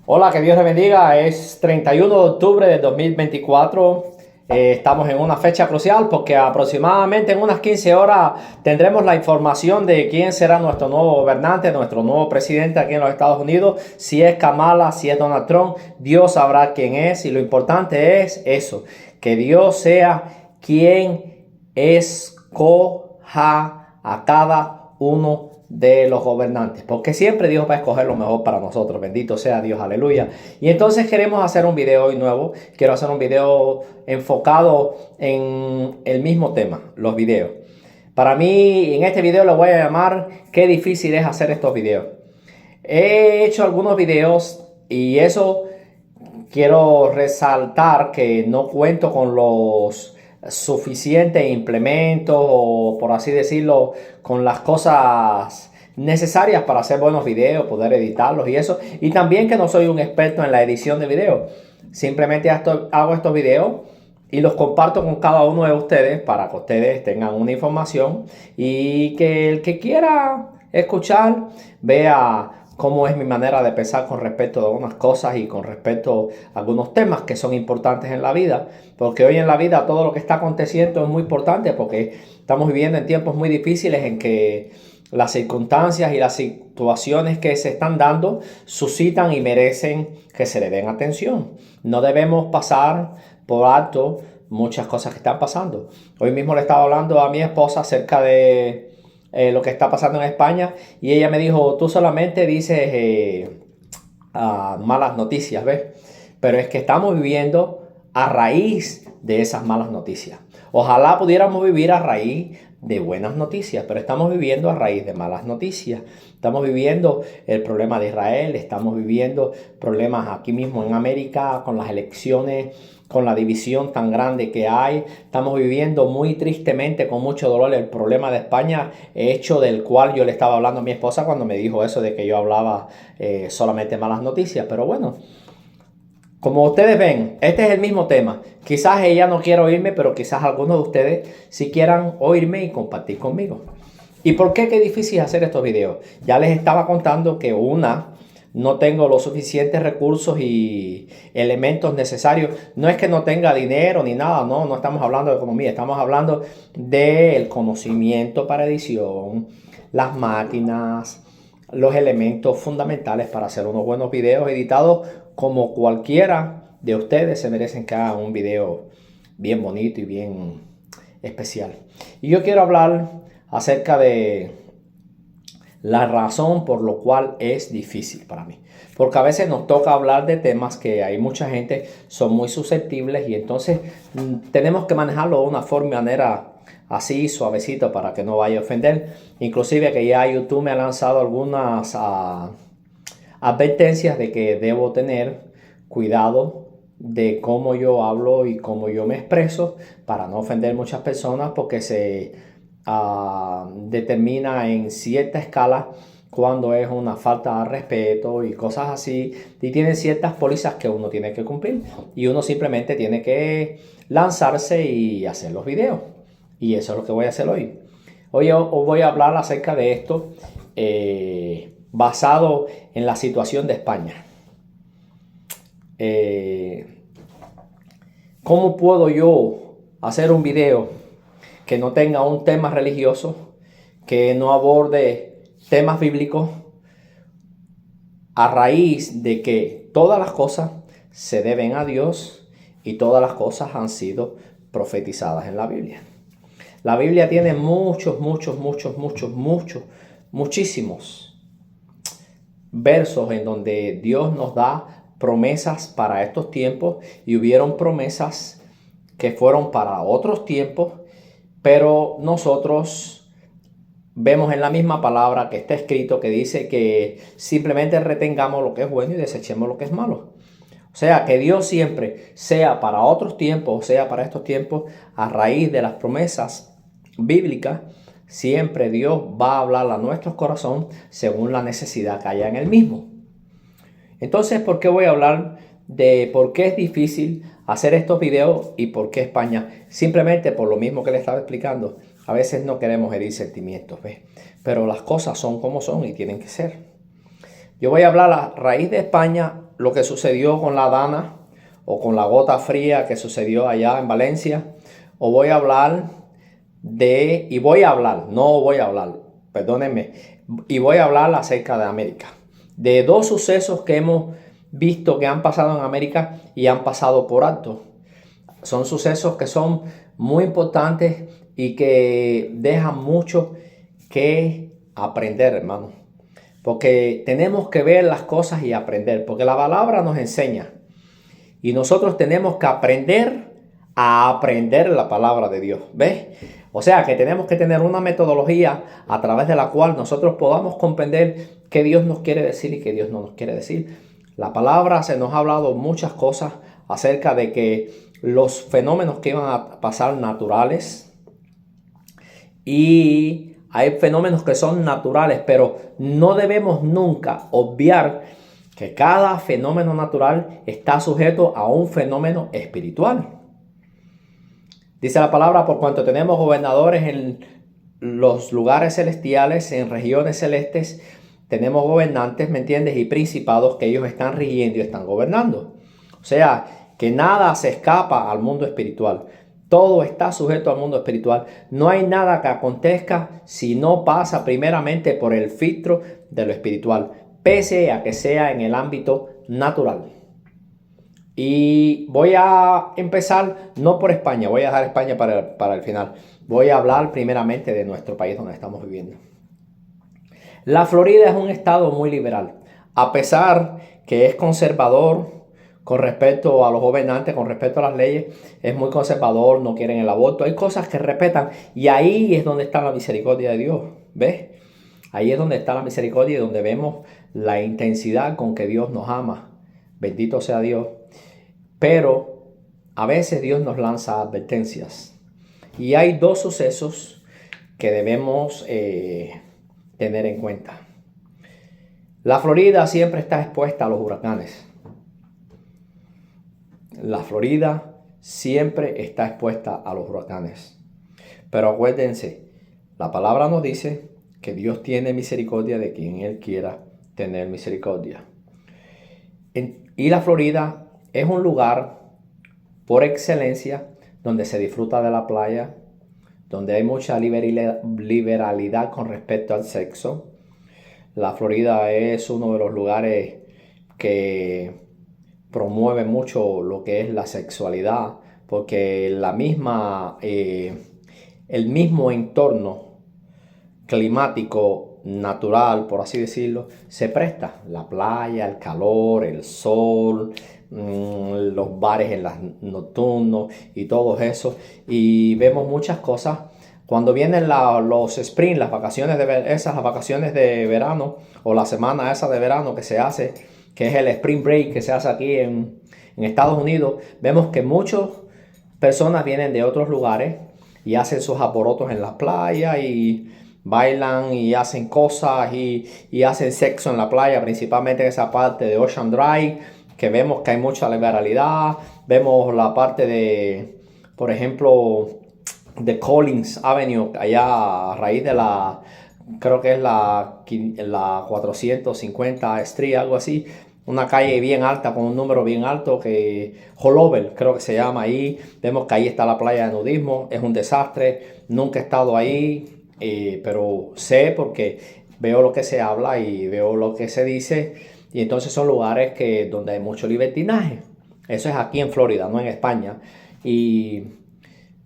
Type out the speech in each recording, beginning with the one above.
Hola, que Dios te bendiga. Es 31 de octubre de 2024. Estamos en una fecha crucial porque aproximadamente en unas 15 horas tendremos la información de quién será nuestro nuevo gobernante, nuestro nuevo presidente aquí en los Estados Unidos. Si es Kamala, si es Donald Trump, Dios sabrá quién es. Y lo importante es eso, que Dios sea quien escoja a cada uno de los gobernantes, porque siempre Dios va a escoger lo mejor para nosotros. Bendito sea Dios, aleluya. Y entonces queremos hacer un video hoy nuevo. Quiero hacer un video enfocado en el mismo tema, los videos. Para mí, en este video lo voy a llamar qué difícil es hacer estos videos. He hecho algunos videos y eso quiero resaltar que no cuento con los suficientes implementos o, por así decirlo, con las cosas necesarias para hacer buenos videos, poder editarlos y eso. Y también que no soy un experto en la edición de videos. Simplemente hago estos videos y los comparto con cada uno de ustedes para que ustedes tengan una información y que el que quiera escuchar vea cómo es mi manera de pensar con respecto a algunas cosas y con respecto a algunos temas que son importantes en la vida, porque hoy en la vida todo lo que está aconteciendo es muy importante porque estamos viviendo en tiempos muy difíciles en que las circunstancias y las situaciones que se están dando suscitan y merecen que se le den atención. No debemos pasar por alto muchas cosas que están pasando. Hoy mismo le estaba hablando a mi esposa acerca de lo que está pasando en España y ella me dijo, tú solamente dices malas noticias, ¿ves? Pero es que estamos viviendo a raíz de esas malas noticias. Ojalá pudiéramos vivir a raíz de buenas noticias, pero estamos viviendo a raíz de malas noticias. Estamos viviendo el problema de Israel, estamos viviendo problemas aquí mismo en América con las elecciones, con la división tan grande que hay. Estamos viviendo muy tristemente, con mucho dolor, el problema de España, hecho del cual yo le estaba hablando a mi esposa cuando me dijo eso de que yo hablaba solamente malas noticias. Pero bueno, como ustedes ven, este es el mismo tema. Quizás ella no quiera oírme, pero quizás algunos de ustedes sí quieran oírme y compartir conmigo. ¿Y por qué qué difícil hacer estos videos? Ya les estaba contando que no tengo los suficientes recursos y elementos necesarios. No es que no tenga dinero ni nada, no estamos hablando de economía, estamos hablando del conocimiento para edición, las máquinas, los elementos fundamentales para hacer unos buenos videos editados como cualquiera de ustedes se merecen que hagan un video bien bonito y bien especial. Y yo quiero hablar acerca de la razón por lo cual es difícil para mí. Porque a veces nos toca hablar de temas que hay mucha gente, son muy susceptibles y entonces tenemos que manejarlo de una manera así suavecito para que no vaya a ofender. Inclusive que ya YouTube me ha lanzado algunas advertencias de que debo tener cuidado de cómo yo hablo y cómo yo me expreso para no ofender muchas personas porque se determina en cierta escala cuando es una falta de respeto y cosas así, y tienen ciertas pólizas que uno tiene que cumplir y uno simplemente tiene que lanzarse y hacer los videos, y eso es lo que voy a hacer hoy. Hoy os voy a hablar acerca de esto basado en la situación de España. ¿Cómo puedo yo hacer un video que no tenga un tema religioso, que no aborde temas bíblicos, a raíz de que todas las cosas se deben a Dios y todas las cosas han sido profetizadas en la Biblia? La Biblia tiene muchísimos versos en donde Dios nos da promesas para estos tiempos, y hubieron promesas que fueron para otros tiempos, pero nosotros vemos en la misma palabra que está escrito que dice que simplemente retengamos lo que es bueno y desechemos lo que es malo. O sea, que Dios siempre, sea para otros tiempos, sea para estos tiempos, a raíz de las promesas bíblicas, siempre Dios va a hablar a nuestro corazón según la necesidad que haya en el mismo. Entonces, ¿por qué voy a hablar de por qué es difícil hacer estos videos y por qué España? Simplemente por lo mismo que le estaba explicando. A veces no queremos herir sentimientos, ¿ves? Pero las cosas son como son y tienen que ser. Yo voy a hablar a raíz de España lo que sucedió con la Dana o con la gota fría que sucedió allá en Valencia, o voy a hablar perdónenme, y voy a hablar acerca de América, de dos sucesos que hemos visto que han pasado en América y han pasado por alto. Son sucesos que son muy importantes y que dejan mucho que aprender, hermano. Porque tenemos que ver las cosas y aprender, porque la palabra nos enseña. Y nosotros tenemos que aprender a aprender la palabra de Dios. ¿Ves? O sea que tenemos que tener una metodología a través de la cual nosotros podamos comprender qué Dios nos quiere decir y qué Dios no nos quiere decir. La palabra se nos ha hablado muchas cosas acerca de que los fenómenos que iban a pasar naturales, y hay fenómenos que son naturales, pero no debemos nunca obviar que cada fenómeno natural está sujeto a un fenómeno espiritual. Dice la palabra, por cuanto tenemos gobernadores en los lugares celestiales, en regiones celestes, tenemos gobernantes, ¿me entiendes? Y principados que ellos están rigiendo y están gobernando. O sea, que nada se escapa al mundo espiritual. Todo está sujeto al mundo espiritual. No hay nada que acontezca si no pasa primeramente por el filtro de lo espiritual, pese a que sea en el ámbito natural. Y voy a empezar no por España, voy a dejar España para el final. Voy a hablar primeramente de nuestro país donde estamos viviendo. La Florida es un estado muy liberal, a pesar que es conservador con respecto a los gobernantes, con respecto a las leyes, es muy conservador, no quieren el aborto, hay cosas que respetan y ahí es donde está la misericordia de Dios, ¿ves? Ahí es donde está la misericordia y donde vemos la intensidad con que Dios nos ama, bendito sea Dios, pero a veces Dios nos lanza advertencias y hay dos sucesos que debemos tener en cuenta. La Florida siempre está expuesta a los huracanes. La Florida siempre está expuesta a los huracanes. Pero acuérdense, la palabra nos dice que Dios tiene misericordia de quien Él quiera tener misericordia. Y la Florida es un lugar por excelencia donde se disfruta de la playa, donde hay mucha liberalidad con respecto al sexo. La Florida es uno de los lugares que promueve mucho lo que es la sexualidad, porque el mismo entorno climático natural, por así decirlo, se presta. La playa, el calor, el sol, los bares en las nocturnos y todo eso. Y vemos muchas cosas. Cuando vienen los spring, las vacaciones las vacaciones de verano o la semana esa de verano que se hace, que es el spring break que se hace aquí en Estados Unidos, vemos que muchas personas vienen de otros lugares y hacen sus alborotos en la playa y bailan y hacen cosas y hacen sexo en la playa, principalmente en esa parte de Ocean Drive, que vemos que hay mucha liberalidad. Vemos la parte de, por ejemplo, de Collins Avenue, allá a raíz de creo que es la 450 Street, algo así. Una calle bien alta, con un número bien alto, que Holover creo que se llama ahí. Vemos que ahí está la playa de nudismo, es un desastre. Nunca he estado ahí, pero sé porque veo lo que se habla y veo lo que se dice. Y entonces son lugares donde hay mucho libertinaje. Eso es aquí en Florida, no en España. Y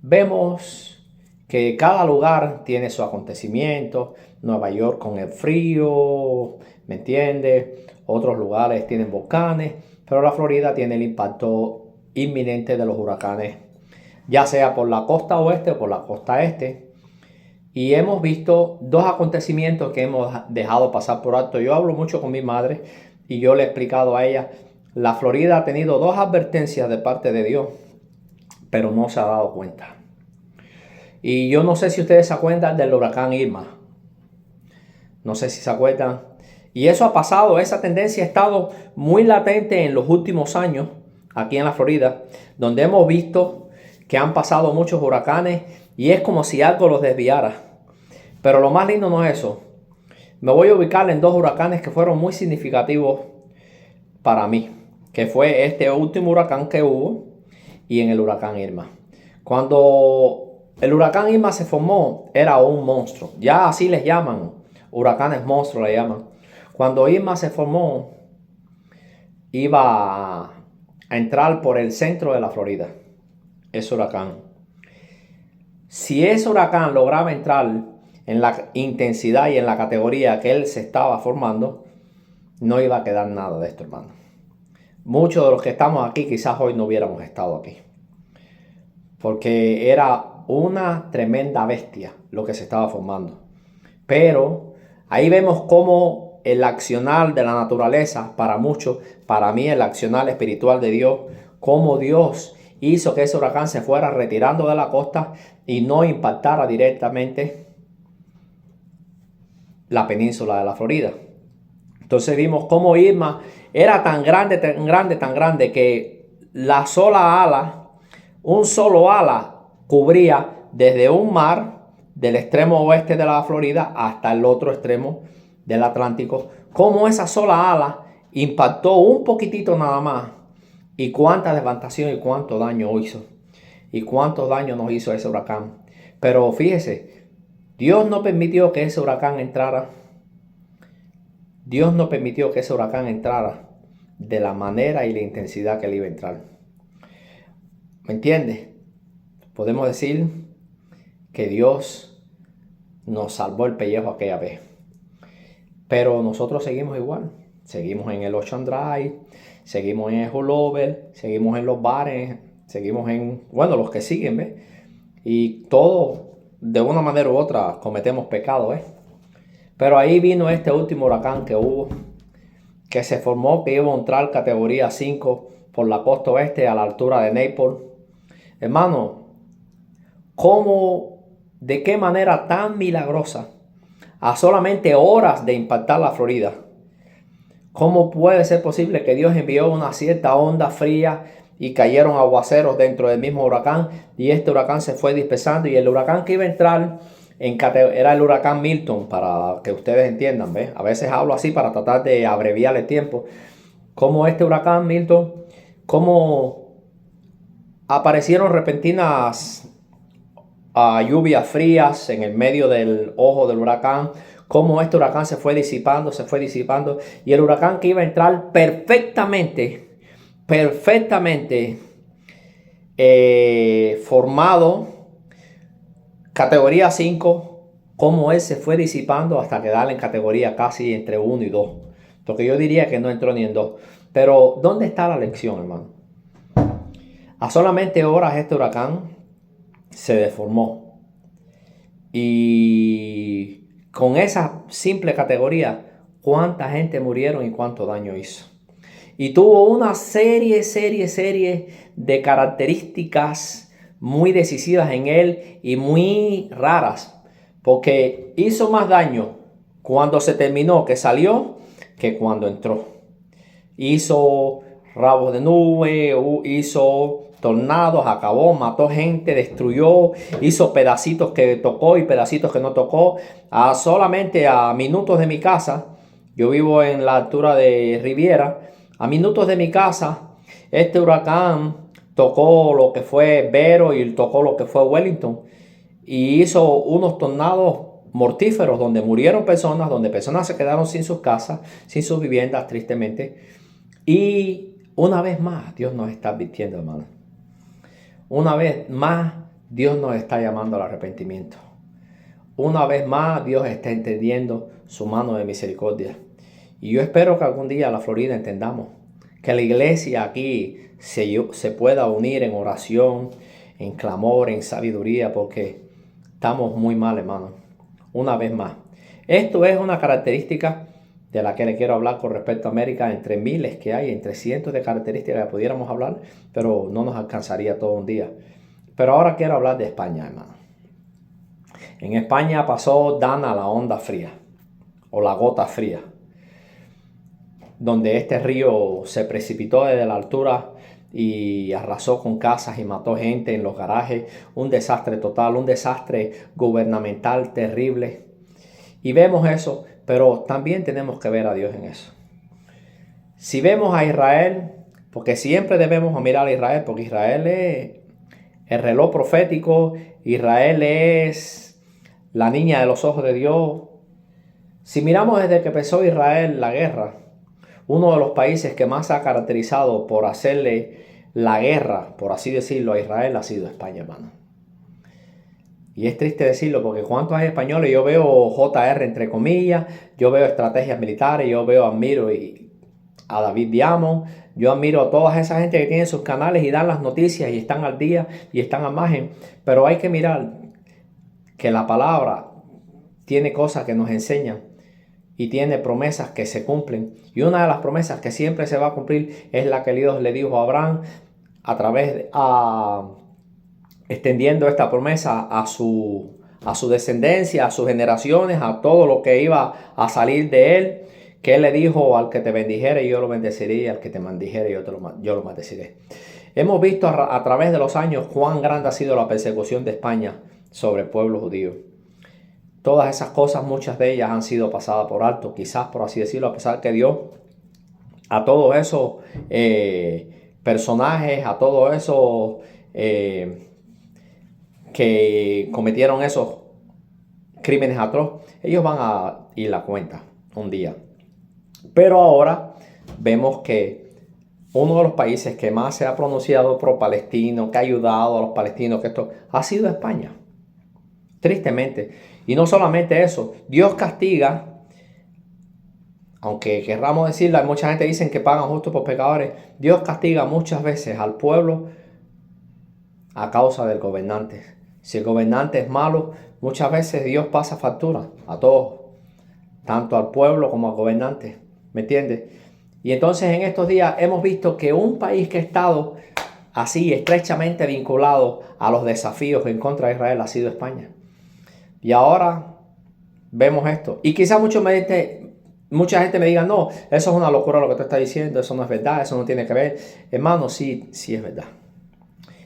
vemos que cada lugar tiene su acontecimiento. Nueva York con el frío, ¿me entiendes? Otros lugares tienen volcanes, pero la Florida tiene el impacto inminente de los huracanes, ya sea por la costa oeste o por la costa este. Y hemos visto dos acontecimientos que hemos dejado pasar por alto. Yo hablo mucho con mi madre y yo le he explicado a ella, la Florida ha tenido dos advertencias de parte de Dios, pero no se ha dado cuenta. Y yo no sé si ustedes se acuerdan del huracán Irma. No sé si se acuerdan. Y eso ha pasado, esa tendencia ha estado muy latente en los últimos años aquí en la Florida, donde hemos visto que han pasado muchos huracanes y es como si algo los desviara. Pero lo más lindo no es eso. Me voy a ubicar en dos huracanes que fueron muy significativos para mí. que fue este último huracán que hubo, y en el huracán Irma. Cuando el huracán Irma se formó, era un monstruo. Ya así les llaman, huracanes monstruos le llaman. Cuando Irma se formó, iba a entrar por el centro de la Florida, ese huracán. Si ese huracán lograba entrar en la intensidad y en la categoría que él se estaba formando, no iba a quedar nada de esto, hermano. Muchos de los que estamos aquí quizás hoy no hubiéramos estado aquí, porque era una tremenda bestia lo que se estaba formando. Pero ahí vemos cómo el accionar de la naturaleza, para muchos, para mí el accionar espiritual de Dios, cómo Dios hizo que ese huracán se fuera retirando de la costa y no impactara directamente la península de la Florida. Entonces vimos cómo Irma era tan grande, tan grande, tan grande que la sola ala, un solo ala cubría desde un mar del extremo oeste de la Florida hasta el otro extremo del Atlántico. Cómo esa sola ala impactó un poquitito nada más. Y cuánta devastación y cuánto daño hizo. Y cuánto daño nos hizo ese huracán. Pero fíjese, Dios no permitió que ese huracán entrara. Dios no permitió que ese huracán entrara de la manera y la intensidad que él iba a entrar. ¿Me entiendes? Podemos decir que Dios nos salvó el pellejo aquella vez. Pero nosotros seguimos igual. Seguimos en el Ocean Drive, seguimos en el Hullover, seguimos en los bares, seguimos en, bueno, los que siguen, ¿ves? Y todos, de una manera u otra, cometemos pecado, ¿ves? Pero ahí vino este último huracán que hubo, que se formó, que iba a entrar categoría 5 por la costa oeste a la altura de Naples. Hermano, ¿cómo, de qué manera tan milagrosa, a solamente horas de impactar la Florida, cómo puede ser posible que Dios envió una cierta onda fría y cayeron aguaceros dentro del mismo huracán y este huracán se fue dispersando y el huracán que iba a entrar era el huracán Milton, para que ustedes entiendan, ¿ves? A veces hablo así para tratar de abreviar el tiempo. Como este huracán Milton, cómo aparecieron repentinas lluvias frías en el medio del ojo del huracán, cómo este huracán se fue disipando y el huracán que iba a entrar perfectamente formado, categoría 5, cómo él se fue disipando hasta quedar en categoría casi entre 1 y 2. Porque yo diría que no entró ni en 2. Pero ¿dónde está la lección, hermano? A solamente horas este huracán se deformó. Y con esa simple categoría, ¿cuánta gente murieron y cuánto daño hizo? Y tuvo una serie de características muy decisivas en él y muy raras, porque hizo más daño cuando se terminó, que salió, que cuando entró. Hizo rabos de nube, hizo tornados, acabó, mató gente, destruyó, hizo pedacitos que tocó y pedacitos que no tocó. Solamente a minutos de mi casa, yo vivo en la altura de Riviera, a minutos de mi casa, este huracán tocó lo que fue Vero y tocó lo que fue Wellington y hizo unos tornados mortíferos donde murieron personas, donde personas se quedaron sin sus casas, sin sus viviendas, tristemente. Y una vez más Dios nos está advirtiendo, hermano. Una vez más Dios nos está llamando al arrepentimiento. Una vez más Dios está entendiendo su mano de misericordia. Y yo espero que algún día la Florida entendamos que la iglesia aquí se pueda unir en oración, en clamor, en sabiduría, porque estamos muy mal, hermano. Una vez más. Esto es una característica de la que le quiero hablar con respecto a América, entre miles que hay, entre cientos de características que pudiéramos hablar, pero no nos alcanzaría todo un día. Pero ahora quiero hablar de España, hermano. En España pasó Dana, la onda fría, o la gota fría, donde este río se precipitó desde la altura y arrasó con casas y mató gente en los garajes. Un desastre total, un desastre gubernamental terrible. Y vemos eso, pero también tenemos que ver a Dios en eso. Si vemos a Israel, Porque siempre debemos mirar a Israel, porque Israel es el reloj profético, Israel es la niña de los ojos de Dios. Si miramos desde que empezó Israel la guerra, uno de los países que más se ha caracterizado por hacerle la guerra, por así decirlo, a Israel ha sido España, hermano. Y es triste decirlo porque cuántos hay españoles, yo veo JR entre comillas, yo veo estrategias militares, yo veo, admiro a David Diamond, yo admiro a toda esa gente que tiene sus canales y dan las noticias y están al día y están a margen. Pero hay que mirar que la palabra tiene cosas que nos enseñan y tiene promesas que se cumplen. Y una de las promesas que siempre se va a cumplir es la que Dios le dijo a Abraham a través de... extendiendo esta promesa a su descendencia, a sus generaciones, a todo lo que iba a salir de él, que él le dijo: al que te bendijere yo lo bendeciré, y al que te maldijere yo lo maldeciré. Hemos visto a través de los años cuán grande ha sido la persecución de España sobre el pueblo judío. Todas esas cosas, muchas de ellas han sido pasadas por alto, quizás por así decirlo, a pesar que Dios a todos esos personajes, a todos esos que cometieron esos crímenes atroces, ellos van a ir a cuenta un día. Pero ahora vemos que uno de los países que más se ha pronunciado pro palestino, que ha ayudado a los palestinos, que esto ha sido España. Tristemente. Y no solamente eso, Dios castiga, aunque querramos decirlo, hay mucha gente que dice que pagan justo por pecadores. Dios castiga muchas veces al pueblo a causa del gobernante. Si el gobernante es malo, muchas veces Dios pasa factura a todos, tanto al pueblo como al gobernante. ¿Me entiendes? Y entonces en estos días hemos visto que un país que ha estado así estrechamente vinculado a los desafíos en contra de Israel ha sido España. Y ahora vemos esto. Y quizás mucha gente me diga: no, eso es una locura lo que tú estás diciendo, eso no es verdad, eso no tiene que ver. Hermano, sí es verdad.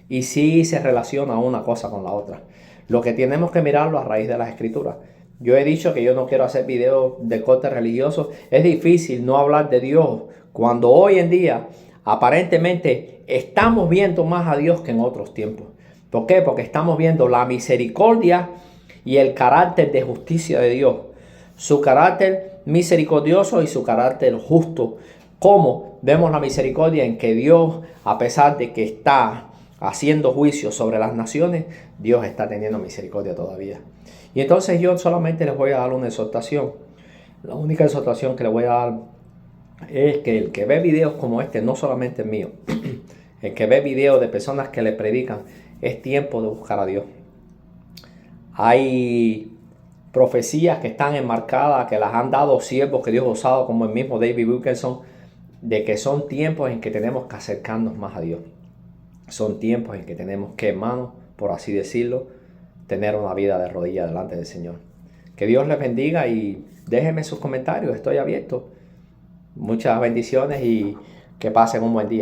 Y sí se relaciona una cosa con la otra. Lo que tenemos que mirarlo a raíz de las escrituras. Yo he dicho que yo no quiero hacer videos de corte religioso. Es difícil no hablar de Dios cuando hoy en día aparentemente estamos viendo más a Dios que en otros tiempos. ¿Por qué? Porque estamos viendo la misericordia y el carácter de justicia de Dios. Su carácter misericordioso y su carácter justo. ¿Cómo vemos la misericordia? En que Dios, a pesar de que está haciendo juicio sobre las naciones, Dios está teniendo misericordia todavía. Y entonces yo solamente les voy a dar una exhortación. La única exhortación que les voy a dar es que el que ve videos como este, no solamente el mío, el que ve videos de personas que le predican, es tiempo de buscar a Dios. Hay profecías que están enmarcadas, que las han dado siervos que Dios ha usado, como el mismo David Wilkerson, de que son tiempos en que tenemos que acercarnos más a Dios. Son tiempos en que tenemos que, hermanos, por así decirlo, tener una vida de rodillas delante del Señor. Que Dios les bendiga y déjenme sus comentarios, estoy abierto. Muchas bendiciones y que pasen un buen día.